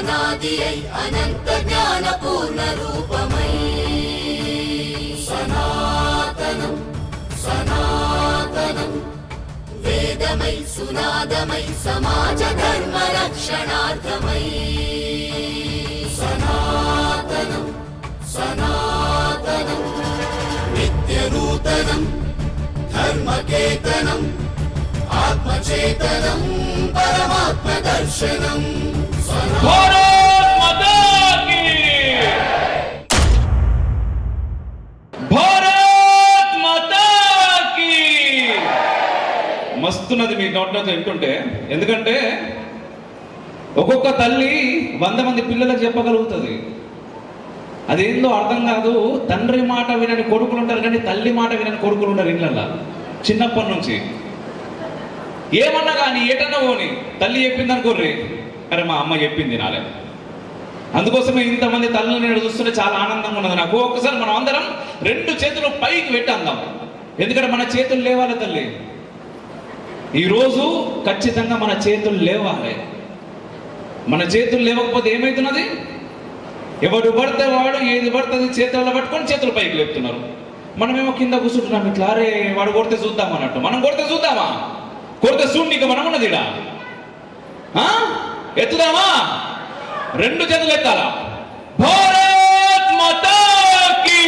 అనాది అయి అనంత జ్ఞాన పూర్ణ రూపమై సనాతనం సనాతనం వేదమై సునాదమై సమాజ ధర్మ రక్షణార్థమై సనాతనం సనాతనం నిత్య నూతనం ధర్మకేతనం ఆత్మచేతనం పరమాత్మ దర్శనం భారత్ మాతా కీ భారత్ మాతా కీ మస్తున్నది మీ నోట్లో వింటుంటే. ఎందుకంటే ఒక్కొక్క తల్లి 100 మంది పిల్లలకు చెప్పగలుగుతుంది. అదేందో అర్థం కాదు. తండ్రి మాట వినని కొడుకులు ఉంటారు కానీ తల్లి మాట వినని కొడుకులు ఉంటారు ఇళ్ళల్లో. చిన్నప్పటి నుంచి ఏమన్నా కానీ ఏటన్నా పోని తల్లి చెప్పింది అనుకోర్రి, అరే మా అమ్మ చెప్పింది నాలే. అందుకోసమే ఇంతమంది తల్లిని నేను చూస్తుంటే చాలా ఆనందంగా ఉన్నది నాకు. ఒక్కసారి మనం అందరం 2 చేతులు పైకి పెట్టి అందాం. ఎందుకంటే మన చేతులు లేవాలి తల్లి. ఈరోజు ఖచ్చితంగా మన చేతులు లేవాలి. మన చేతులు లేవకపోతే ఏమవుతున్నది? ఎవడు పడితే వాడు ఏది పడుతుంది చేతుల్లో పట్టుకొని చేతులు పైకి లేపుతున్నారు. మనమేమో కింద కూర్చుంటున్నాం ఇట్లా, అరే వాడు కొడితే చూద్దాం అన్నట్టు. మనం కొడితే చూద్దామా? కొడితే చూడనీక మనం ఉన్నది ఇడా. ఎత్తుదామా? 2 చేతులు ఎత్తాలా. భారత్ మాతా కీ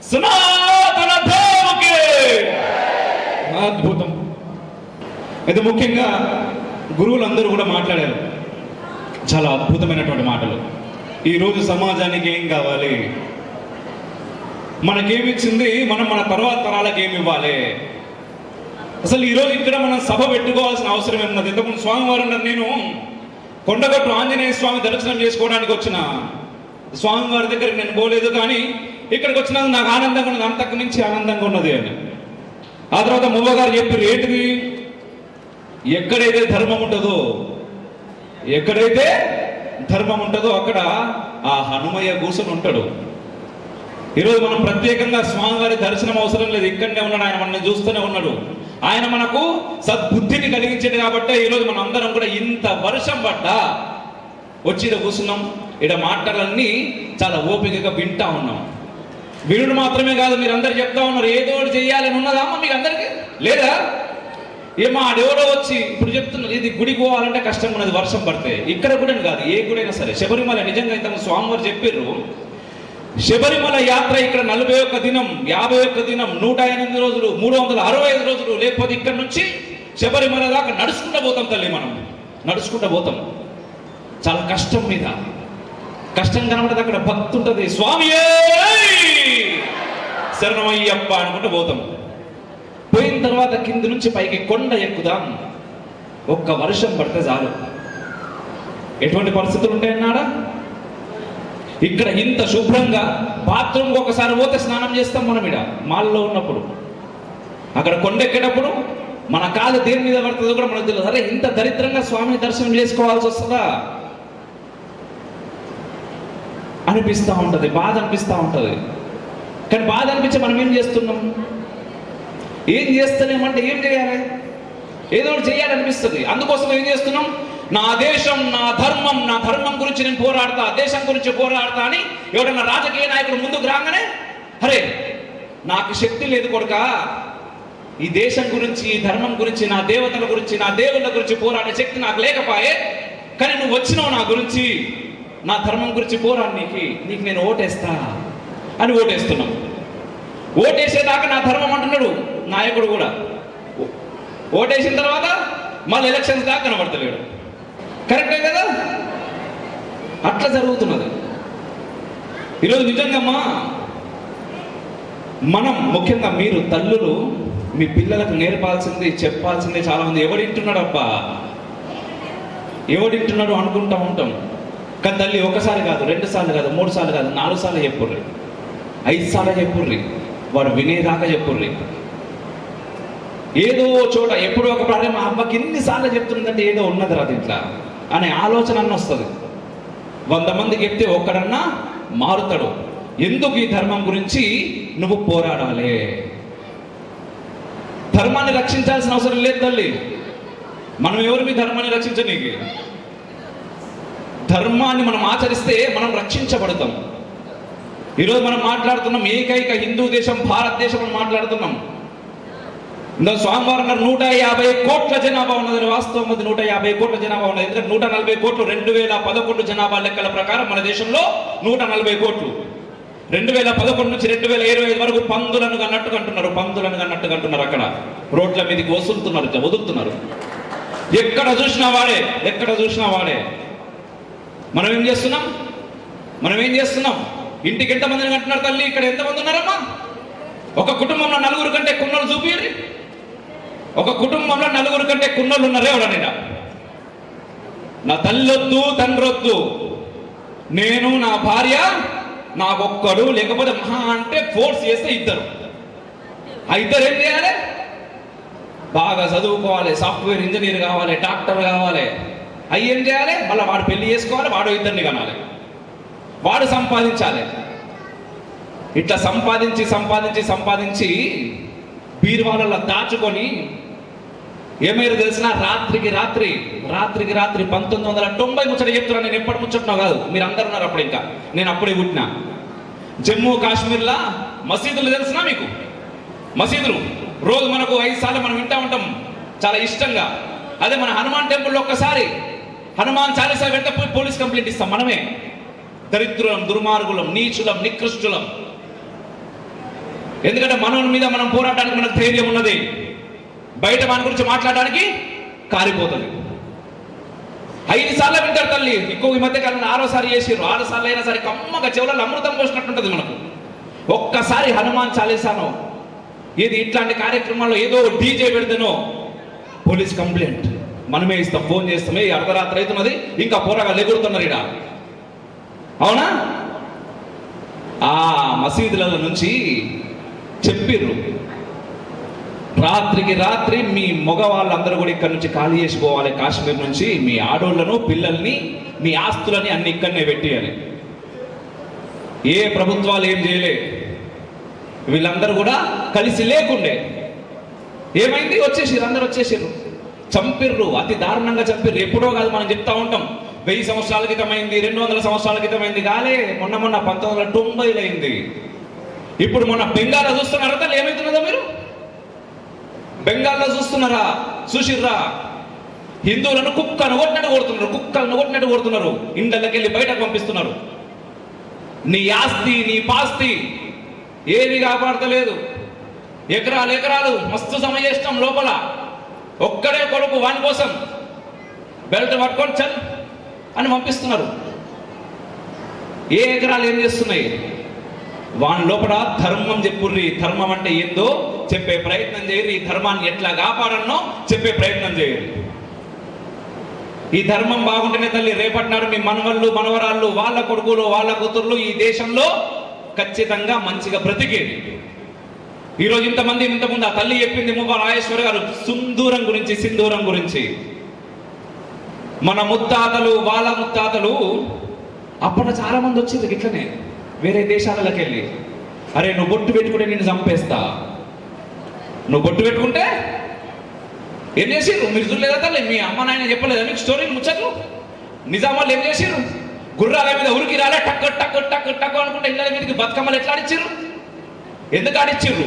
సనాతన ధర్మకే. అద్భుతం. అయితే ముఖ్యంగా గురువులందరూ కూడా మాట్లాడారు చాలా అద్భుతమైనటువంటి మాటలు. ఈరోజు సమాజానికి ఏం కావాలి, మనకేమిచ్చింది, మనం మన తర్వాత తరాలకు ఏమి ఇవ్వాలి. అసలు ఈరోజు ఇక్కడ మనం సభ పెట్టుకోవాల్సిన అవసరం ఏమున్నది? ఇంతకుముందు స్వామివారు ఉన్నారు. నేను కొండగట్టు ఆంజనేయ స్వామి దర్శనం చేసుకోవడానికి వచ్చిన స్వామివారి దగ్గరికి నేను పోలేదు, కానీ ఇక్కడికి వచ్చినందుకు నాకు ఆనందంగా ఉన్నది, అంతకు మించి ఆనందంగా ఉన్నది అని. ఆ తర్వాత మువ్వగారు చెప్పి రేటుది ఎక్కడైతే ధర్మం ఉంటుందో, ఎక్కడైతే ధర్మం ఉంటుందో అక్కడ ఆ హనుమయ్య కూర్చొని ఉంటాడు. ఈరోజు మనం ప్రత్యేకంగా స్వామివారి దర్శనం అవసరం లేదు, ఇక్కడనే ఉన్నాడు. ఆయన మనల్ని చూస్తూనే ఉన్నాడు. ఆయన మనకు సద్బుద్ధిని కలిగించాడు కాబట్టి ఈరోజు మనం అందరం కూడా ఇంత వర్షం పడ్డ వచ్చి ఇక్కడ కూర్చున్నాం. ఇక్కడ మాటలన్నీ చాలా ఓపికగా వింటా ఉన్నాం. వినుడు మాత్రమే కాదు, మీరు అందరు చెప్తా ఉన్నారు ఏదో ఒకటి చెయ్యాలని ఉన్నదా అమ్మ మీకు అందరికి? లేదా? ఏమో ఆడెవరో వచ్చి ఇప్పుడు చెప్తున్నారు ఇది గుడికి పోవాలంటే కష్టం ఉన్నది వర్షం పడితే. ఇక్కడ కూడా కాదు, ఏ గుడైనా సరే. శబరిమల నిజంగా ఇంత స్వామివారు చెప్పారు, శబరిమల యాత్ర ఇక్కడ 41 దినం, 51 దినం, 108 రోజులు, 365 రోజులు. లేకపోతే ఇక్కడ నుంచి శబరిమల దాకా నడుచుకుంటూ పోతాం తల్లి. మనం నడుచుకుంటూ పోతాం. చాలా కష్టం మీద కష్టం కనబడదు. అక్కడ భక్తి ఉంటుంది. స్వామి శరణమయ్యప్ప అనుకుంటూ పోతాం. పోయిన తర్వాత కింది నుంచి పైకి కొండ ఎక్కుదాం. ఒక్క వర్షం పడితే చాలు. ఎటువంటి పరిస్థితులు ఉంటాయన్నాడా? ఇక్కడ ఇంత శుభ్రంగా బాత్రూమ్కి ఒకసారి పోతే స్నానం చేస్తాం మనం. ఇక్కడ మాల్లో ఉన్నప్పుడు అక్కడ కొండెక్కేటప్పుడు మన కాలు దేని మీద పడుతుందో కూడా మనకు తెలియదు. అరే ఇంత దరిద్రంగా స్వామిని దర్శనం చేసుకోవాల్సి వస్తుందా అనిపిస్తూ ఉంటుంది, బాధ అనిపిస్తూ ఉంటుంది. కానీ బాధ అనిపించి మనం ఏం చేస్తున్నాం? ఏం చేస్తలేమంటే ఏం చేయాలి? ఏదో ఒకటి చేయాలనిపిస్తుంది. అందుకోసం ఏం చేస్తున్నాం? నా దేశం, నా ధర్మం గురించి నేను పోరాడతా, దేశం గురించి పోరాడతా అని ఎవడన్నా రాజకీయ నాయకుడు ముందుకు రాగానే, అరే నాకు శక్తి లేదు కొడుక, ఈ దేశం గురించి, ఈ ధర్మం గురించి, నా దేవతల గురించి, నా దేవుళ్ళ గురించి పోరాడే శక్తి నాకు లేకపోయే, కానీ నువ్వు వచ్చినావు నా గురించి, నా ధర్మం గురించి పోరాడు, నీకు నేను ఓటేస్తా అని ఓటేస్తున్నాం. ఓటేసేదాకా నా ధర్మం అంటున్నాడు నాయకుడు కూడా. ఓటేసిన తర్వాత మళ్ళీ ఎలక్షన్స్ దాకా కనబడతలేడు. కరెక్టే కదా? అట్లా జరుగుతున్నది ఈరోజు. నిజంగా మనం ముఖ్యంగా మీరు తల్లులు మీ పిల్లలకు నేర్పాల్సింది, చెప్పాల్సింది చాలా మంది. ఎవడింటున్నాడు అబ్బా, ఎవడింటున్నాడు అనుకుంటా ఉంటాం. కానీ తల్లి ఒకసారి కాదు, 2 సార్లు కాదు, 3 సార్లు కాదు, 4 సార్లు చెప్పుర్రి, 5 సార్లు చెప్పుర్రి, వాడు వినేదాకా చెప్పుర్రి. ఏదో చోట ఎప్పుడో ఒక ప్రాణం మా అమ్మకి ఎన్నిసార్లు చెప్తుందంటే ఏదో ఉన్నది రా దీంట్లో అనే ఆలోచన అన్న వస్తుంది. 100 మందికి చెప్తే ఒక్కడన్నా మారుతాడు. ఎందుకు ఈ ధర్మం గురించి నువ్వు పోరాడాలి? ధర్మాన్ని రక్షించాల్సిన అవసరం లేదు తల్లి. మనం ఎవరు మీ ధర్మాన్ని రక్షించనీకి? ధర్మాన్ని మనం ఆచరిస్తే మనం రక్షించబడతాం. ఈరోజు మనం మాట్లాడుతున్నాం ఏకైక హిందూ దేశం భారతదేశం అని మాట్లాడుతున్నాం. ఇందులో స్వామివారు అన్నారు 150 కోట్ల జనాభా ఉన్నది. వాస్తవం అది 150 కోట్ల జనాభా ఉన్నది. ఎందుకంటే 140 కోట్లు 2011 జనాభా లెక్కల ప్రకారం మన దేశంలో 140 కోట్లు. 2011 నుంచి 2025 వరకు పందులను అన్నట్టుగా అంటున్నారు. అక్కడ రోడ్ల మీదకి వదులుతున్నారు. ఎక్కడ చూసినా వాడే. మనం ఏం చేస్తున్నాం? ఇంటికి ఎంతమందిని కంటున్నారు తల్లి? ఇక్కడ ఎంతమంది ఉన్నారమ్మా? ఒక కుటుంబంలో 4 కంటే కున్నోళ్ళు చూపియ్యండి. ఒక కుటుంబంలో 4 కంటే కున్నోళ్ళు ఉన్నారే ఎవడనైనా? నా తల్లొద్దు తండ్రొద్దు, నేను నా భార్య నాకొక్కడు, లేకపోతే మహా అంటే ఫోర్స్ చేస్తే ఇద్దరు. ఆ ఇద్దరు ఏం చేయాలి? బాగా చదువుకోవాలి, సాఫ్ట్వేర్ ఇంజనీర్ కావాలి, డాక్టర్ కావాలి. అవి ఏం చేయాలి? మళ్ళీ వాడు పెళ్లి చేసుకోవాలి, వాడు ఇద్దరిని కనాలి, వాడు సంపాదించాలి. ఇట్లా సంపాదించి బీరువాళ్ళలో దాచుకొని ఏమైనా తెలిసిన రాత్రికి రాత్రి 1990 ముచ్చట చెప్తున్నాను. నేను ఎప్పటి ముచ్చటనో కాదు, మీరు అందరు ఉన్నారు అప్పుడు. ఇంకా నేను అప్పుడే పుట్టినా. జమ్మూ కాశ్మీర్లో మసీదులు తెలిసినా మీకు? మసీదులు రోజు మనకు 5 సార్లు మనం వింటా ఉంటాం చాలా ఇష్టంగా. అదే మన హనుమాన్ టెంపుల్లో ఒక్కసారి హనుమాన్ చాలీసా వెంట పోయి పోలీస్ కంప్లైంట్ ఇస్తాం మనమే. దరిద్రులం, దుర్మార్గులం, నీచులం, నికృష్టులం. ఎందుకంటే మనోని మీద మనం పోరాటానికి మనకు ధైర్యం ఉన్నది. బయట మన గురించి మాట్లాడడానికి కారిపోతుంది. 5 సార్లు వింటారు తల్లి. ఇంకో ఈ మధ్య కాలంలో 6వ సారి చేసిర్రు. 6 సార్లు అయినా సరే కమ్మగా చెవులలో అమృతం పోసినట్టుంటది మనకు. ఒక్కసారి హనుమాన్ చాలీసానో ఏది ఇట్లాంటి కార్యక్రమాల్లో ఏదో డీజే పెడితేనో పోలీస్ కంప్లైంట్ మనమే ఇస్తాం. ఫోన్ చేస్తామే, అర్ధరాత్రి అవుతున్నది, ఇంకా పోరగా లెగుడుతున్నారు ఇడ. అవునా? ఆ మసీదుల నుంచి చెప్పిర్రు, రాత్రికి రాత్రి మీ మగవాళ్ళందరూ కూడా ఇక్కడ నుంచి ఖాళీ చేసిపోవాలి. కాశ్మీర్ నుంచి మీ ఆడోళ్లను, పిల్లల్ని, మీ ఆస్తులని అన్ని ఇక్కడనే పెట్టియాలి. ఏ ప్రభుత్వాలు ఏం చేయలే. వీళ్ళందరూ కూడా కలిసి లేకుండే ఏమైంది? అందరూ వచ్చేసిర్రు, చంపిర్రు, అతి దారుణంగా చంపిర్రు. ఎప్పుడో కాదు, మనం చెప్తా ఉంటాం 1000 సంవత్సరాల క్రితమైంది, 200 సంవత్సరాల క్రితమైంది కాలే. మొన్న 1990లో అయింది. ఇప్పుడు మొన్న బెంగాల్లో చూస్తున్నారా తల్లి? ఏమైతున్నదో మీరు బెంగాల్లో చూసిర్రా? హిందువులను కుక్కను కొట్టినట్టు కొడుతున్నారు. ఇండ్లకి వెళ్ళి బయటకు పంపిస్తున్నారు. నీ ఆస్తి, నీ పాస్తి ఏది కాపాడతలేదు. ఎకరాలు మస్తు సమయేష్టం లోపల. ఒక్కడే కొడుకు, వాని కోసం బెల్ట్ పట్టుకొని చల్ అని పంపిస్తున్నారు. ఏ ఎకరాలు ఏం చేస్తున్నాయి? వాని లోపల ధర్మం చెప్పుర్రి. ధర్మం అంటే ఏందో చెప్పే ప్రయత్నం చేయరు. ఈ ధర్మాన్ని ఎట్లా కాపాడన్నో చెప్పే ప్రయత్నం చేయరు. ఈ ధర్మం బాగుంటేనే తల్లి రేపటి నాడు మీ మనవళ్ళు, మనవరాళ్ళు, వాళ్ళ కొడుకులు, వాళ్ళ కూతుర్లు ఈ దేశంలో ఖచ్చితంగా మంచిగా బ్రతికేది. ఈరోజు ఇంతకుముందు ఆ తల్లి చెప్పింది మువ్వ రాజేశ్వరి గారు సింధూరం గురించి. మన ముత్తాతలు, వాళ్ళ ముత్తాతలు అప్పుడు చాలా మంది వచ్చింది ఇట్లనే వేరే దేశాలకి వెళ్ళి, అరే నువ్వు బొట్టు పెట్టుకుంటే నిన్ను చంపేస్తా, నువ్వు బొట్టు పెట్టుకుంటే ఏం చేసిర్రు? మీరు చూడలేదా తల్లి? మీ అమ్మ నాయన చెప్పలేదా మీకు స్టోరీలు, ముచ్చట్లు? నిజామాలు ఏం చేసిర్రు? గుర్రాల మీద ఉరికి రాలే, టక్కు అనుకుంటే ఇళ్ళ మీదకి బతుకమ్మలు ఎట్లా ఆడిచ్చిర్రు? ఎందుకు ఆడిచ్చిర్రు?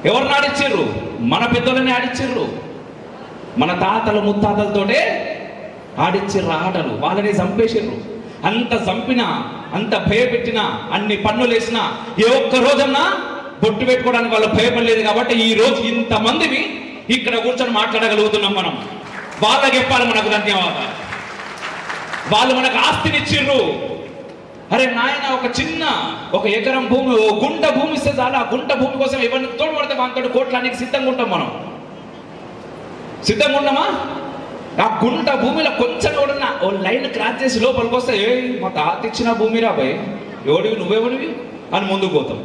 ఎవరిని ఆడిచ్చిర్రు? మన పెద్దలని ఆడిచ్చిర్రు. మన తాతలు ముత్తాతలతోటే ఆడిచ్చిర్రు ఆటలు. వాళ్ళని చంపేసిర్రు. అంత చంపినా, అంత భయపెట్టినా, అన్ని పన్నులు వేసినా ఏ ఒక్క రోజన్నా బొట్టు పెట్టుకోవడానికి వాళ్ళు భయపడలేదు. కాబట్టి ఈ రోజు ఇంతమందిని ఇక్కడ కూర్చొని మాట్లాడగలుగుతున్నాం మనం. వాళ్ళకి చెప్పాలి మనకు ధన్యవాదాలు. వాళ్ళు మనకు ఆస్తినిచ్చిర్రు. అరే నాయన, ఒక ఎకరం భూమి, ఓ గుంట భూమి ఇస్తే చాలా. ఆ గుంట భూమి కోసం ఎవరిని తోడుపడితే వాంతో కోట్లానికి సిద్ధంగా ఉంటాం మనం. సిద్ధంగా ఉన్నామా? ఆ గుంట భూమిలో కొంచెం కూడా ఓ లైన్ క్రాస్ చేసి లోపలికి వస్తే మా తాత ఇచ్చిన భూమి రాబోయ్, ఎవడివి నువ్వెవడివి అని ముందుకు పోతాం.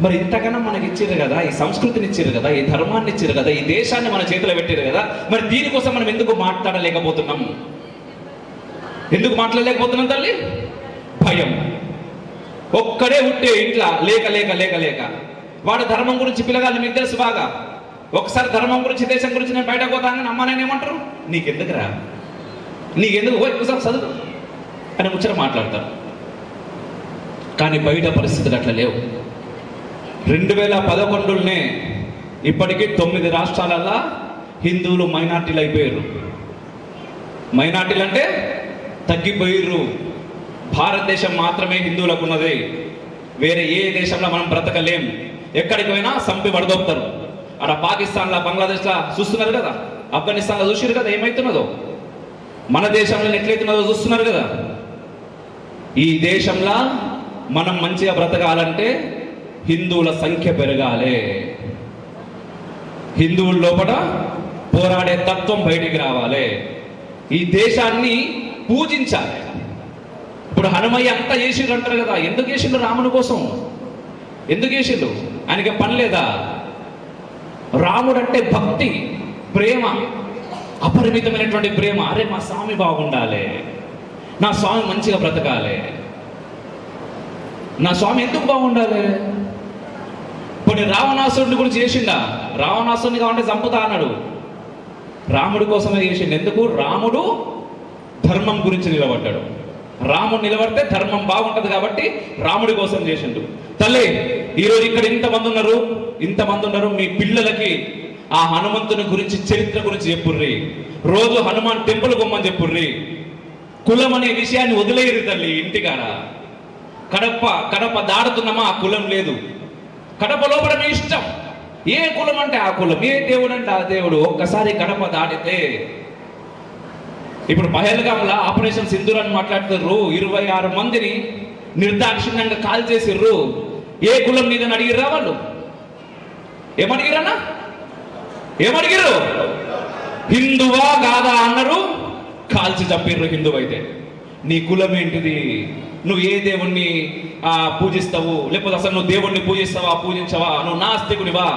మరి ఇంతకన్నా మనకి ఇచ్చారు కదా, ఈ సంస్కృతిని ఇచ్చారు కదా, ఈ ధర్మాన్ని ఇచ్చారు కదా, ఈ దేశాన్ని మన చేతిలో పెట్టారు కదా. మరి దీనికోసం మనం ఎందుకు మాట్లాడలేకపోతున్నాం? ఎందుకు మాట్లాడలేకపోతున్నాం తల్లి? భయం. ఒక్కడే ఉంటే ఇంట్లో లేక వాడు ధర్మం గురించి పిల్లగాళ్ళు మీకు తెలుసు బాగా. ఒకసారి ధర్మం గురించి, దేశం గురించి నేను బయటకు పోతానని అమ్మ నేను ఏమంటారు? నీకెందుకురా, నీకెందుకు ఎక్కువసారి చదువు అని ముచ్చట మాట్లాడతారు. కానీ బయట పరిస్థితులు అట్లా లేవు. 2011 ఇప్పటికీ 9 రాష్ట్రాలల్లో హిందువులు మైనార్టీలు అయిపోయారు. మైనార్టీలు అంటే తగ్గిపోయారు. భారతదేశం మాత్రమే హిందువులకు ఉన్నది. వేరే ఏ దేశంలో మనం బ్రతకలేం. ఎక్కడికి పోయినా సంపి పడదొప్పుతారు. అక్కడ పాకిస్తాన్లో, బంగ్లాదేశ్లో చూస్తున్నారు కదా, ఆఫ్ఘనిస్తాన్లో చూసారు కదా ఏమవుతున్నదో, మన దేశంలో ఎట్లయితున్నదో చూస్తున్నారు కదా. ఈ దేశంలో మనం మంచిగా బ్రతకాలంటే హిందువుల సంఖ్య పెరగాలి. హిందువుల లోపల పోరాడే తత్వం బయటికి రావాలి. ఈ దేశాన్ని పూజించాలి. ఇప్పుడు హనుమయ్య అంతా చేసిండ్రు అంటారు కదా, ఎందుకు చేసిండ్రు? రాముని కోసం. ఎందుకు చేసిండ్రు? ఆయనకి పని లేదా? రాముడు అంటే భక్తి, ప్రేమ, అపరిమితమైనటువంటి ప్రేమ. అరే మా స్వామి బాగుండాలి, నా స్వామి మంచిగా బ్రతకాలి, నా స్వామి ఎందుకు బాగుండాలి? కొన్ని రావణాసురుడి గురించి చేసిండా? రావణాసురుని కావాలంటే చంపుతా అన్నాడు. రాముడి కోసమే చేసిండు. ఎందుకు? రాముడు ధర్మం గురించి నిలబడ్డాడు. రాముడు నిలబడితే ధర్మం బాగుంటది కాబట్టి రాముడి కోసం చేసిండు. తల్లి, ఈరోజు ఇక్కడ ఇంతమంది ఉన్నారు. మీ పిల్లలకి ఆ హనుమంతుని గురించి, చరిత్ర గురించి చెప్పుర్రి. రోజు హనుమాన్ టెంపుల్ గుమ్మని చెప్పుర్రి. కులం అనే విషయాన్ని వదిలేయరు తల్లి. ఇంటికాడ కడప దాడుతున్నామా, ఆ కులం లేదు. కడప లోపల మీ ఇష్టం. ఏ కులం అంటే ఆ కులం, ఏ దేవుడు అంటే ఆ దేవుడు. ఒక్కసారి కడప దాటితే, ఇప్పుడు పహల్గాంలో ఆపరేషన్ సింధూర్ అని మాట్లాడుతుర్రు. 26 మందిని నిర్దాక్షిణ్యంగా కాల్ చేసిర్రు. ఏ కులం నీదని అడిగిర్రా వాళ్ళు? ఏమడిగిరన్నా? ఏమడిగిర్రు? హిందువా కాదా అన్నారు, కాల్చి చంపిర్రు. హిందువు అయితే నీ కులం ఏంటిది? నువ్వు ఏ దేవుణ్ణి పూజిస్తావు? లేకపోతే అసలు నువ్వు దేవుణ్ణి పూజిస్తావా, పూజించవా? నువ్వు నాస్తికునివా?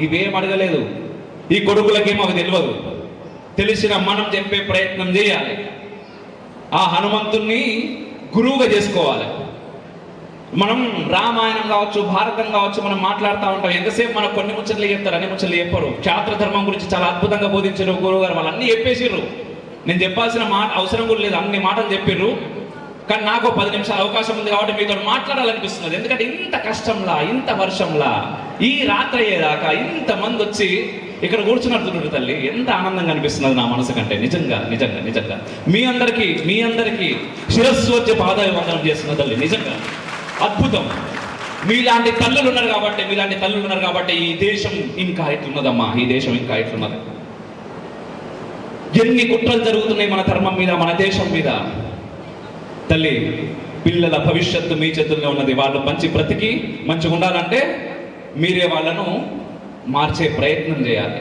ఇవేం అడగలేదు. ఈ కొడుకులకేమో అవి తెలియదు. తెలిసిన మనం చెప్పే ప్రయత్నం చేయాలి. ఆ హనుమంతుణ్ణి గురువుగా చేసుకోవాలి. మనం రామాయణం కావచ్చు, భారతం కావచ్చు, మనం మాట్లాడుతూ ఉంటాం. ఎంతసేపు మనకు కొన్ని ముచ్చట్లు చెప్తారు, అన్ని ముచ్చట్లు చెప్పరు. క్షాత్ర ధర్మం గురించి చాలా అద్భుతంగా బోధించారు గురువు గారు. వాళ్ళు అన్నీ చెప్పేసిర్రు. నేను చెప్పాల్సిన మాట అవసరం కూడా లేదు, అన్ని మాటలు చెప్పిర్రు. కానీ నాకు 10 నిమిషాలు అవకాశం ఉంది కాబట్టి మీతో మాట్లాడాలనిపిస్తున్నది. ఎందుకంటే ఇంత కష్టంలా, ఇంత వర్షంలా, ఈ రాత్రి అయ్యేదాకా ఇంతమంది వచ్చి ఇక్కడ కూర్చున్నట్టు తల్లి, ఎంత ఆనందంగా అనిపిస్తున్నది నా మనసు కంటే. నిజంగా నిజంగా నిజంగా మీ అందరికీ శిరస్సు వచ్చే పాదాభివందనం చేస్తున్న తల్లి. నిజంగా అద్భుతం. మీలాంటి తల్లులు ఉన్నారు కాబట్టి ఈ దేశం ఇంకా ఎట్లున్నదమ్మా, ఈ దేశం ఇంకా ఎట్లున్నది. ఎన్ని కుట్రలు జరుగుతున్నాయి మన ధర్మం మీద, మన దేశం మీద. తల్లి, పిల్లల భవిష్యత్తు మీ చేతుల్లో ఉన్నది. వాళ్ళు మంచి బ్రతికి మంచిగా ఉండాలంటే మీరే వాళ్ళను మార్చే ప్రయత్నం చేయాలి.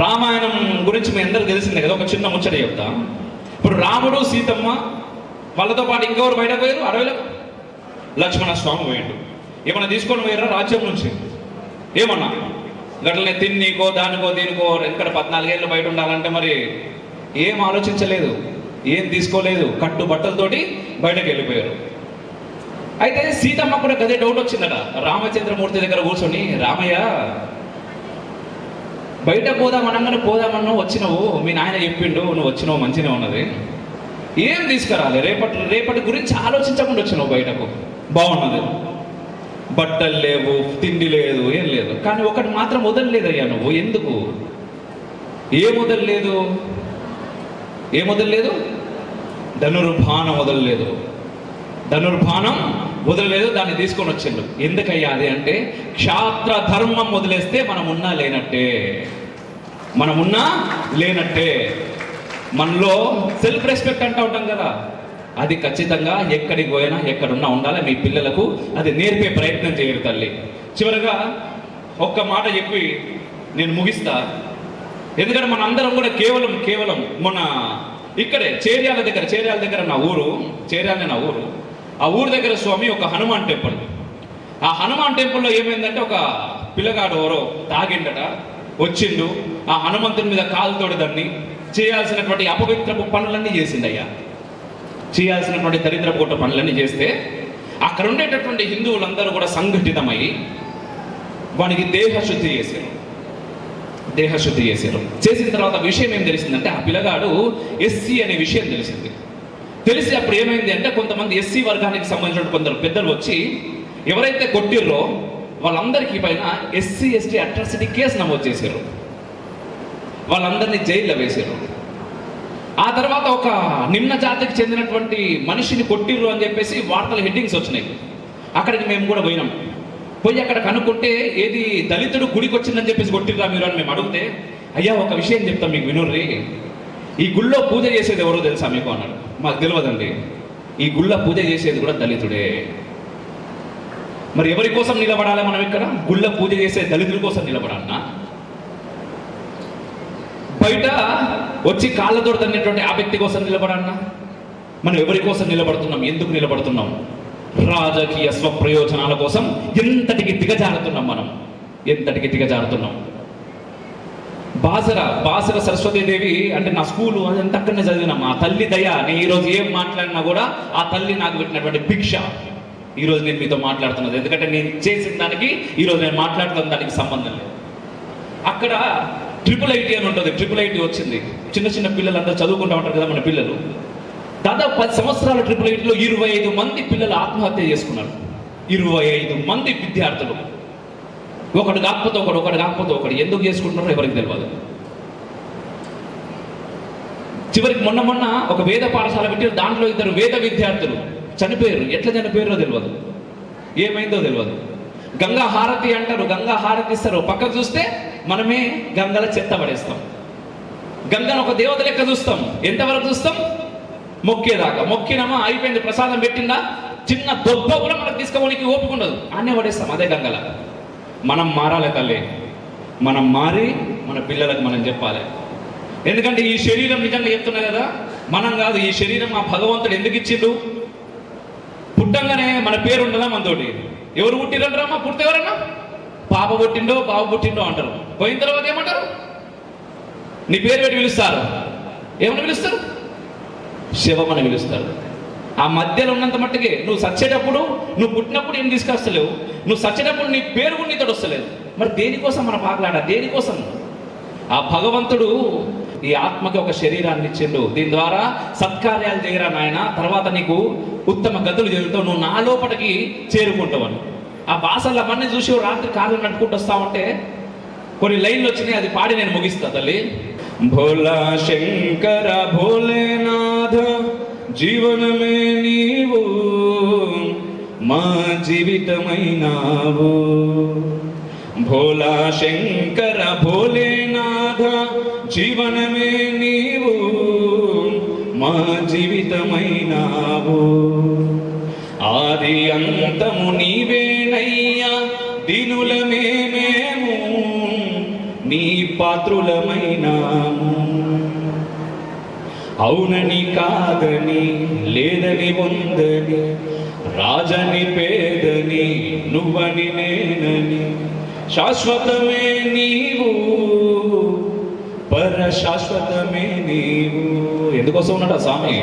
రామాయణం గురించి మీ అందరూ తెలిసిందే కదా. ఒక చిన్న ముచ్చట చెప్తా. ఇప్పుడు రాముడు, సీతమ్మ వాళ్ళతో పాటు ఇంకెవరు బయట పోయారు? అడవిలో లక్ష్మణ స్వామి పోయాడు. ఏమన్నా తీసుకొని పోయారా రాజ్యం నుంచి? ఏమన్నా గట్లనే తిన్నీకో, దానికో, దీనికో. ఇక్కడ 14 ఏళ్ళు బయట ఉండాలంటే మరి ఏం ఆలోచించలేదు, ఏం తీసుకోలేదు. కట్టు బట్టలతోటి బయటకు వెళ్ళిపోయారు. అయితే సీతమ్మ కూడా గదే డౌట్ వచ్చిందట. రామచంద్రమూర్తి దగ్గర కూర్చొని, రామయ్య బయట పోదామనగానే పోదామన్నా వచ్చినావు, మీ నాయన చెప్పిండు, నువ్వు వచ్చినావు, మంచిగా ఉన్నది. ఏం తీసుకురాలి? రేపటి గురించి ఆలోచించకుండా వచ్చినావు బయటకు, బాగున్నది. బట్టలు లేవు, తిండి లేదు, ఏం లేదు. కానీ ఒకటి మాత్రం వదలలేదయ్యా నువ్వు. ఎందుకు? ఏం వదలలేదు? ధనుర్బాణం వదలలేదు. దాన్ని తీసుకొని వచ్చిండు. ఎందుకయ్యా అది అంటే, క్షాత్ర ధర్మం వదిలేస్తే మనం ఉన్నా లేనట్టే. మనలో సెల్ఫ్ రెస్పెక్ట్ అంటూ ఉంటాం కదా, అది ఖచ్చితంగా ఎక్కడికి పోయినా ఎక్కడున్నా ఉండాలి. మీ పిల్లలకు అది నేర్పే ప్రయత్నం చేయరు తల్లి. చివరగా ఒక్క మాట చెప్పి నేను ముగిస్తా. ఎందుకంటే మన అందరం కూడా కేవలం మన ఇక్కడే చేర్యాల దగ్గర నా ఊరు, నా ఊరు. ఆ ఊరు దగ్గర స్వామి ఒక హనుమాన్ టెంపుల్. ఆ హనుమాన్ టెంపుల్లో ఏమైందంటే, ఒక పిల్లగాడు ఎవరో తాగిండట, వచ్చిండు. ఆ హనుమంతుని మీద కాలుతోడి దాన్ని చేయాల్సినటువంటి అపవిత్రపు పనులన్నీ చేసిండయ్యా. చేయాల్సినటువంటి దరిద్రపు పనులన్నీ చేస్తే అక్కడ ఉండేటటువంటి హిందువులందరూ కూడా సంఘటితమై వానికి దేహశుద్ధి చేశారు. దేహశుద్ధి చేశారు. చేసిన తర్వాత విషయం ఏం తెలిసిందంటే ఆ పిల్లగాడు ఎస్సీ అనే విషయం తెలిసింది. తెలిసి అప్పుడు ఏమైంది అంటే కొంతమంది ఎస్సీ వర్గానికి సంబంధించిన కొందరు పెద్దలు వచ్చి ఎవరైతే కొట్టిర్రో వాళ్ళందరికీ పైన ఎస్సీ ఎస్టీ అట్రాసిటీ కేసు నమోదు చేశారు. వాళ్ళందరినీ జైల్లో వేశారు. ఆ తర్వాత ఒక నిమ్న జాతికి చెందినటువంటి మనిషిని కొట్టిర్రు అని చెప్పేసి వార్తల హెడ్డింగ్స్ వచ్చినాయి. అక్కడికి మేము కూడా పోయినాం. పోయి అక్కడ కనుక్కుంటే ఏది దళితుడు గుడికి వచ్చిందని చెప్పేసి కొట్టిర్రా మీరు అని మేము అడిగితే, అయ్యా ఒక విషయం చెప్తాం మీకు వినుర్రి, ఈ గుళ్ళో పూజ చేసేది ఎవరో తెలుసా మీకు అన్నాడు. మాకు తెలియదండి. ఈ గుళ్ళ పూజ చేసేది కూడా దళితుడే. మరి ఎవరి కోసం నిలబడాలి మనం ఇక్కడ? గుళ్ళ పూజ చేసే దళితుల కోసం నిలబడాలన్నా? బయట వచ్చి కాళ్ళతో తన్నేటువంటి ఆ వ్యక్తి కోసం నిలబడాలన్నా? మనం ఎవరి కోసం నిలబడుతున్నాం? ఎందుకు నిలబడుతున్నాం? రాజకీయ స్వప్రయోజనాల కోసం ఎంతటికి దిగజారుతున్నాం మనం, ఎంతటికి దిగజారుతున్నాం. బాసర సరస్వతీదేవి అంటే నా స్కూలు అదంతా అక్కడనే చదివినా. మా తల్లి దయ. నేను ఈరోజు ఏం మాట్లాడినా కూడా ఆ తల్లి నాకు పెట్టినటువంటి భిక్ష ఈరోజు నేను మీతో మాట్లాడుతున్నది. ఎందుకంటే నేను చేసిన దానికి ఈరోజు నేను మాట్లాడుతున్న దానికి సంబంధం లేదు. అక్కడ IIIT అని ఉంటుంది. IIIT వచ్చింది. చిన్న చిన్న పిల్లలంతా చదువుకుంటూ ఉంటారు కదా మన పిల్లలు. దాదాపు 10 సంవత్సరాల IIITలో 25 మంది పిల్లలు ఆత్మహత్య చేసుకున్నారు. 25 మంది విద్యార్థులు. ఒకడు కాకపోతే ఒకడు ఎందుకు చేసుకుంటున్నారో ఎవరికి తెలియదు. చివరికి మొన్న ఒక వేద పాఠశాల పెట్టి దాంట్లో 2 వేద విద్యార్థులు చనిపోయారు. ఎట్లా చనిపోయారో తెలియదు, ఏమైందో తెలియదు. గంగా హారతి అంటారు, గంగా హారతి ఇస్తారు. పక్కకు చూస్తే మనమే గంగల చెత్త పడేస్తాం. గంగను ఒక దేవత లెక్క చూస్తాం. ఎంతవరకు చూస్తాం? మొక్కేదాకా. మొక్కినమా అయిపోయింది, ప్రసాదం పెట్టిందా, చిన్న దొబ్బ కూడా మనకు తీసుకోవడానికి ఓపిక ఉండదు, అన్నే పడేస్తాం అదే గంగల. మనం మారాలి తల్లి. మనం మారి మన పిల్లలకు మనం చెప్పాలి. ఎందుకంటే ఈ శరీరం నిజంగా చెప్తున్నా కదా, మనం కాదు. ఈ శరీరం ఆ భగవంతుడు ఎందుకు ఇచ్చిండు? పుట్టంగానే మన పేరు ఉండదా మనతోటి? ఎవరు పుట్టిరంటారమ్మా? పుడితే ఎవరన్నా పాప పుట్టిండో బాబు పుట్టిండో అంటారు. పోయిన తర్వాత ఏమంటారు? నీ పేరు పెట్టి పిలుస్తారు. ఏమని పిలుస్తారు? శివమని పిలుస్తారు. ఆ మధ్యలో ఉన్నంత మట్టుకే నువ్వు సచ్చేటప్పుడు, నువ్వు పుట్టినప్పుడు ఏం తీసుకొస్తలేవు, నువ్వు సచ్చేటప్పుడు నీ పేరు కూడా నీతో వస్తలేదు. మరి దేనికోసం మన పాకలాడ? దేనికోసం? ఆ భగవంతుడు ఈ ఆత్మకి ఒక శరీరాన్ని ఇచ్చిండు. దీని ద్వారా సత్కార్యాలు చేయరా నాయన, తర్వాత నీకు ఉత్తమ గతులు జరుగుతావు, నువ్వు నా లోపలికి చేరుకుంటావు అని. ఆ బాసల్లో అవన్నీ చూసి రాత్రి కాళ్ళు నడుపుకుంటూ వస్తా ఉంటే కొన్ని లైన్లు వచ్చినాయి, అది పాడి నేను ముగిస్తా తల్లి. భోలా శంకర భోలేనాథ జీవనమే నీవు, మా జీవితమైనావు. భోలా శంకర భోలేనాథ జీవనమే నీవు, మా జీవితమైనావు. ఆది అంతము నీవేనయ్యా, దీనులమే మేము నీ పాత్రులమైనాము. అవునని కాదని, లేదని ఉందని, రాజని పేదని, నువ్వని నేనని, శాశ్వతమే నీవు, పర శాశ్వతమే నీవు. ఎందుకోసం ఉన్నాడు ఆ స్వామి?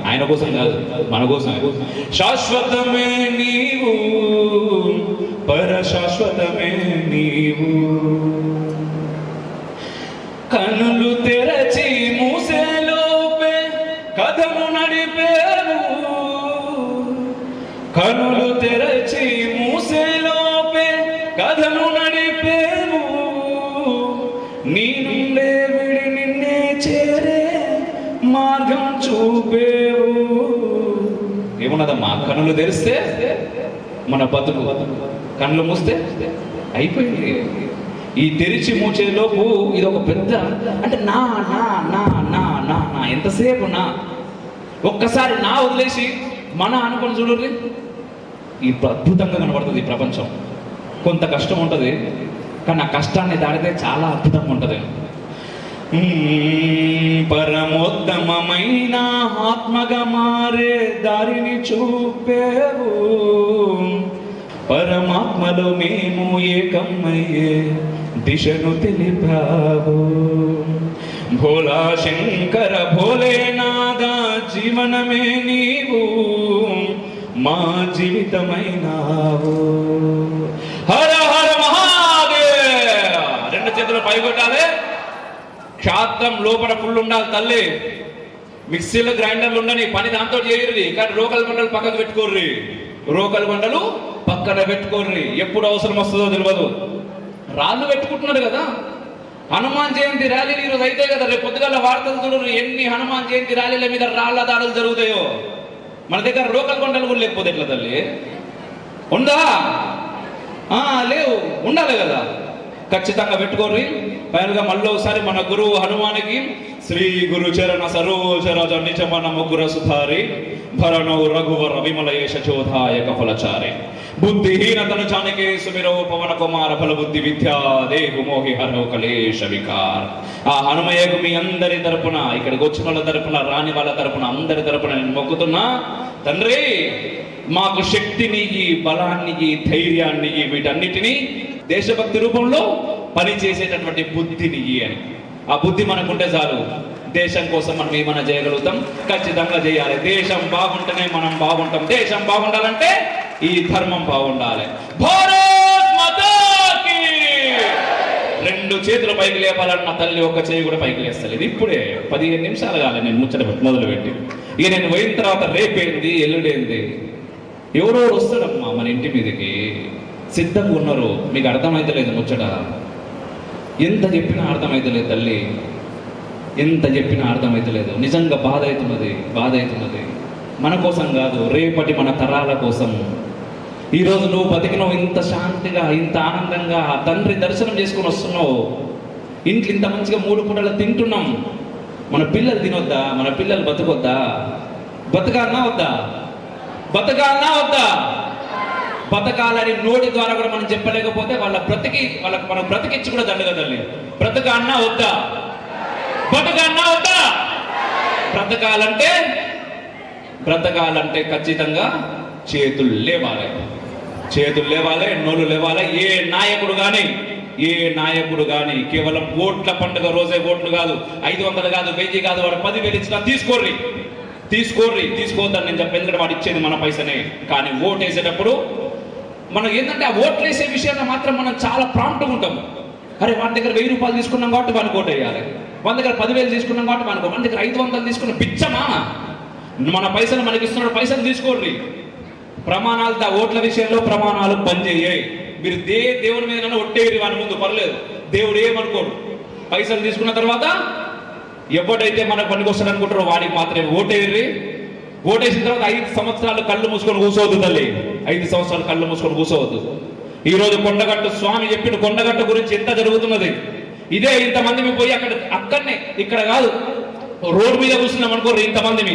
ఆయన కోసం కాదు, మన కోసం. శాశ్వతమే నీవు, పర శాశ్వతమే నీవు. కనులు తెరచి మూసేలోపే కథను నడిపేను, కనులు తెరచి మూసేలోపే కథను నడిపేను, నీ నుండే విడి నిన్నే చేరే మార్గం చూపేవు. ఏమున్నదమ్మా? కనులు తెరిస్తే మన బతుకు, కళ్ళు మూస్తే అయిపోయింది. ఈ తెరిచి మూచేలోపు ఇది ఒక పెద్ద అంటే నా నా నా నా నా నా ఎంతసేపు నా. ఒక్కసారి నా వదిలేసి మన అనుకుని చూడండి, ఈ అద్భుతంగా కనబడుతుంది ఈ ప్రపంచం. కొంత కష్టం ఉంటుంది, కానీ ఆ కష్టాన్ని దాడితే చాలా అద్భుతంగా ఉంటుంది. పరమోత్తమైన ఆత్మగా మారే దారిని చూపేవు, పరమాత్మలో మేము ఏకమయ్యే దిశను తెలిపావు. భోలా శంకర భోలేనాథ జీవనమే నీవు, మా జీవితమైనావు. హర హర మహాదేవ్. 2 చేతులు పైకొట్టాలి. క్షాత్రం లోపల ఫుల్ ఉండాలి తల్లి. మిక్సీలో గ్రైండర్లు ఉండని పని దాంతో చేయరు, కానీ రోకల్ బండలు పక్కకు పెట్టుకోర్రి. రోకల్ బండలు పక్కన పెట్టుకోర్రి. ఎప్పుడు అవసరం వస్తుందో తెలియదు. రాళ్ళు పెట్టుకుంటున్నారు కదా, హనుమాన్ జయంతి ర్యాలీలు ఈరోజు అయితే కదా, రేపు పొద్దుగాల వార్తలు చూడరు ఎన్ని హనుమాన్ జయంతి ర్యాలీల మీద రాళ్ల దాడులు జరుగుతాయో. మన దగ్గర రోకల్ బండలు కూడా లేకపోతే ఎట్లా తల్లి? ఉందా? లేవు, ఉండాలి కదా, ఖచ్చితంగా పెట్టుకోర్రి. పైనగా మళ్ళీ ఒకసారి మన గురువు హనుమానికి శ్రీ గురు చరణ సరోజ రజ నిజమన ముగుర సుధారి భరణౌ రఘువర విమలయేష చోధాయక ఫలచారి బుద్ధిహీనతను జానకే సుమిరో పవన కుమార ఫల బుద్ధి విద్యా దేవు మోహి హరో కలేశ వికార్. ఆ హనుమయ్యకు మీ అందరి తరపున, ఇక్కడికి వచ్చిన వాళ్ళ తరపున, రాని వాళ్ళ తరపున, అందరి తరపున నేను మొక్కుతున్నా, తండ్రి మాకు శక్తిని, బలాన్ని, ధైర్యాన్ని, వీటన్నిటినీ దేశభక్తి రూపంలో పని చేసేటటువంటి బుద్ధిని అని. ఆ బుద్ధి మనకుంటే చాలు, దేశం కోసం మనం ఏమైనా చేయగలుగుతాం. ఖచ్చితంగా చేయాలి. దేశం బాగుంటేనే మనం బాగుంటాం. దేశం బాగుండాలంటే ఈ ధర్మం బాగుండాలి. భారత్ మాతా కీ! రెండు చేతులు పైకి లేపాలన్న తల్లి ఒక్క చేయి కూడా పైకి లేస్తలేదు. ఇప్పుడే 15 నిమిషాలు కాలే నేను ముచ్చట మొదలు పెట్టి. ఇక నేను పోయిన తర్వాత రేపేంది, ఎల్లుడేంది, ఎవరో వస్తాడమ్మా మన ఇంటి మీదకి. సిద్ధంగా ఉన్నారు. మీకు అర్థమైతలేదు ముచ్చట. ఎంత చెప్పినా అర్థమైతలేదు తల్లి, ఎంత చెప్పినా అర్థమైతలేదు. నిజంగా బాధ అవుతున్నది. మన కోసం కాదు, రేపటి మన తరాల కోసం. ఈరోజు నువ్వు బతికినావు ఇంత శాంతిగా, ఇంత ఆనందంగా, తండ్రి దర్శనం చేసుకుని వస్తున్నావు. ఇంట్లో ఇంత మంచిగా 3 పూటలు తింటున్నాం. మన పిల్లలు తినొద్దా? మన పిల్లలు బతకొద్దా? బతకాలనా వద్దా? బతకాలని నోటి ద్వారా కూడా మనం చెప్పలేకపోతే వాళ్ళకి మనం బ్రతికించి కూడా దండగా తల్లి. బ్రతకాలన్నా వద్దా? బ్రతకాలంటే ఖచ్చితంగా చేతులు లేవాలి, నోళ్ళు లేవాలి. ఏ నాయకుడు కానీ కేవలం ఓట్ల పండుగ రోజే ఓట్లు కాదు, 500 కాదు, 1000 కాదు, వాడు 10,000 ఇచ్చినా తీసుకోవద్దని నేను చెప్పి. ఎందుకంటే వాడు ఇచ్చేది మన పైసనే. కానీ ఓటు వేసేటప్పుడు మనం ఏంటంటే, ఆ ఓట్లు వేసే విషయాన్ని మాత్రం మనం చాలా ప్రాంప్ట్గా ఉంటాం. అరే వాడి దగ్గర 1000 రూపాయలు తీసుకున్నాం కాబట్టి వాడికి ఓటు వేయాలి, వాడి దగ్గర 10,000 తీసుకున్నాం కాబట్టి వాడి దగ్గర 500 తీసుకున్న పిచ్చమా? మన పైసలు మనకి ఇస్తున్నాడు, పైసలు తీసుకోండి. ప్రమాణాలు, ఓట్ల విషయంలో ప్రమాణాలు పనిచేయాయి. మీరు దేవుడి మీద ఒట్టేరి వాని ముందు పర్లేదు, దేవుడు ఏమనుకోడు. పైసలు తీసుకున్న తర్వాత ఎవడైతే మనకు పనికి వస్తాడు అనుకుంటారో వాడికి మాత్రమే ఓటేరి. ఓటేసిన తర్వాత 5 సంవత్సరాలు కళ్ళు మూసుకొని కూర్చోవద్దు తల్లి. 5 సంవత్సరాలు కళ్ళు మూసుకొని కూర్చోవద్దు. ఈ రోజు కొండగట్టు స్వామి చెప్పిన కొండగట్టు గురించి ఎంత జరుగుతున్నది. ఇదే ఇంతమంది మీ పోయి అక్కడనే, ఇక్కడ కాదు, రోడ్డు మీద కూర్చున్నాం అనుకోరు, ఇంతమంది మీ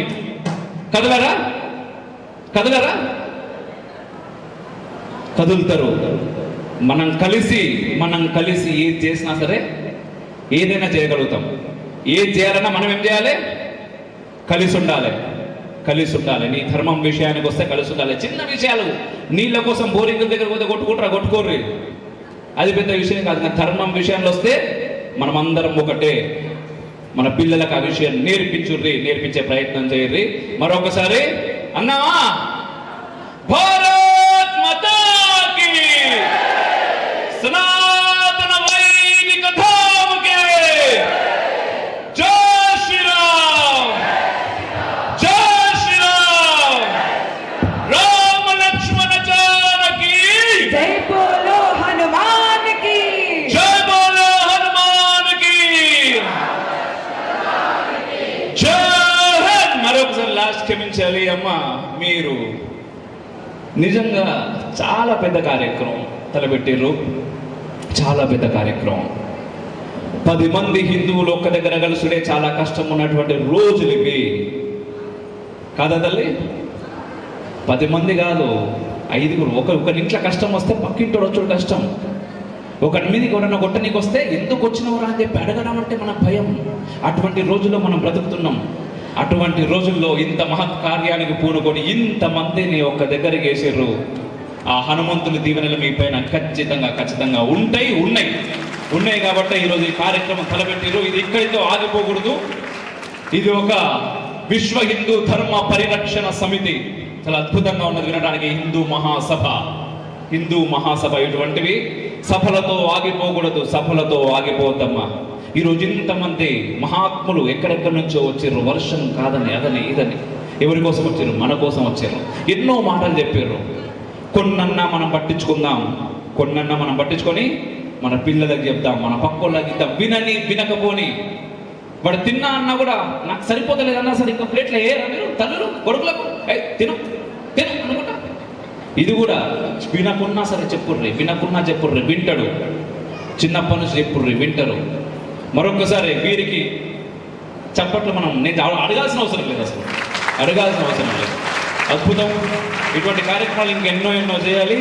కదలరా? కదులుతారు. మనం కలిసి ఏది చేసినా సరే, ఏదైనా చేయగలుగుతాం. ఏది చేయాలన్నా మనం ఏం చేయాలి? కలిసి ఉండాలి. నీ ధర్మం విషయానికి వస్తే కలిసి ఉండాలి. చిన్న విషయాలు, నీళ్ళ కోసం బోరింగ్ దగ్గర పోతే కొట్టుకోర్రి, అది పెద్ద విషయం కాదు. కానీ ధర్మం విషయంలో వస్తే మనం అందరం ఒకటే. మన పిల్లలకు ఆ విషయం నేర్పించే ప్రయత్నం చేయర్రి. మరొకసారి అన్నావా? భారత్ మాతా కీ! సనాతన వైదిక ధర్మకే! జై శ్రీరామ్! రామ లక్ష్మణ జానకి! జై బోలో హనుమాన్ కి! మరొకసారి లాస్ట్ క్షమించాలి అమ్మా. మీరు నిజంగా చాలా పెద్ద కార్యక్రమం తలపెట్టారు. చాలా పెద్ద కార్యక్రమం. 10 మంది హిందువులు ఒక్క దగ్గర కలుసుడే చాలా కష్టం ఉన్నటువంటి రోజులు ఇవి కాదా తల్లి? 10 మంది కాదు, 5 ఒకరి ఇంట్లో కష్టం వస్తే పక్కింటోడు వచ్చాడు కష్టం. ఒకరి మీదకి ఎవరైనా కొట్టనీకి వస్తే ఎందుకు వచ్చినవరా అని చెప్పి అడగడం అంటే మన భయం. అటువంటి రోజుల్లో మనం బ్రతుకుతున్నాం. అటువంటి రోజుల్లో ఇంత మహత్ కార్యానికి పూనుకొని ఇంతమందిని ఒక్క దగ్గరికి వేసారు. ఆ హనుమంతుని దీవెనలు మీ పైన ఖచ్చితంగా ఉన్నాయి కాబట్టి ఈరోజు ఈ కార్యక్రమం తలపెట్టారు. ఇది ఇక్కడితో ఆగిపోకూడదు. ఇది ఒక విశ్వ హిందూ ధర్మ పరిరక్షణ సమితి. చాలా అద్భుతంగా ఉన్నది వినడానికి. హిందూ మహాసభ ఇటువంటివి సభలతో ఆగిపోకూడదు. సభలతో ఆగిపోవద్దమ్మా. ఈరోజు ఇంతమంది మహాత్ములు ఎక్కడెక్కడి నుంచో వచ్చారు, వర్షం కాదని అదని ఇదని. ఎవరి కోసం వచ్చారు? మన కోసం వచ్చారు. ఎన్నో మాటలు చెప్పారు. కొన్నన్నా మనం పట్టించుకుందాం, కొన్నన్నా మనం పట్టించుకొని మన పిల్లలకు చెప్దాం, మన పక్కోళ్ళకి చెప్తాం. వినని వినకపోని వాడు తిన్నా అన్నా కూడా నాకు సరిపోతలేదన్నా సరే ఇంకా ప్లేట్లో ఏరా మీరు తల్లులు కొడుకులకు తిను తిను అనుకుంటా. ఇది కూడా వినకున్నా సరే చెప్పుర్రి, వినకున్నా చెప్పుర్రి, వింటాడు. చిన్నప్పటి నుంచి చెప్పుర్రి, వింటారు. మరొకసారి వీరికి చప్పట్లు నేను అడగాల్సిన అవసరం లేదు, అసలు అడగాల్సిన అవసరం లేదు. అద్భుతం. ఇటువంటి కార్యక్రమాలు ఇంకెన్నో ఎన్నో చేయాలి.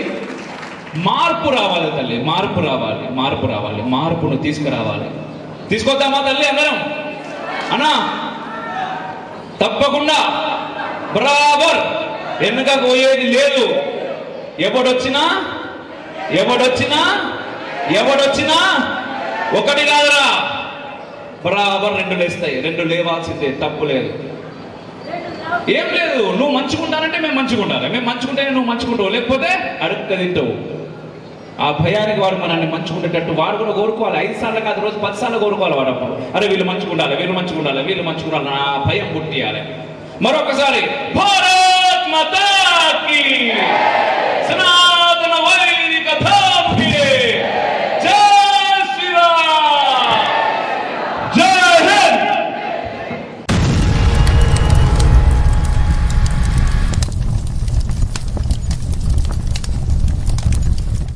మార్పు రావాలి తల్లి, మార్పు రావాలి, మార్పు రావాలి, మార్పును తీసుకురావాలి. తీసుకొద్దామా తల్లి అందరం? అన్నా తప్పకుండా బరాబర్ వెనుక పోయేది లేదు. ఎవడొచ్చినా ఒకటి కాదురా, బరాబర్ రెండు లేస్తాయి. రెండు లేవాల్సిందే, తప్పు లేదు, ఏం లేదు. నువ్వు మంచుకుంటానంటే మేము మంచుకుంటాను, మేము మంచుకుంటేనే నువ్వు మంచుకుంటావు, లేకపోతే అడుక్క తింటావు. ఆ భయానికి వాడు మనల్ని మంచుకుంటేటట్టు వాడు కూడా కోరుకోవాలి. 5 సార్లు కాదు, రోజు 10 సార్లు కోరుకోవాలి వాడు. అప్పుడు అరే వీళ్ళు మంచుకుంటాలి, వీళ్ళు మంచుకుంటాలి, వీళ్ళు మంచుకుంటాలి, నా భయం పుట్టియాలి. మరొకసారి భారత్ మాతా కీ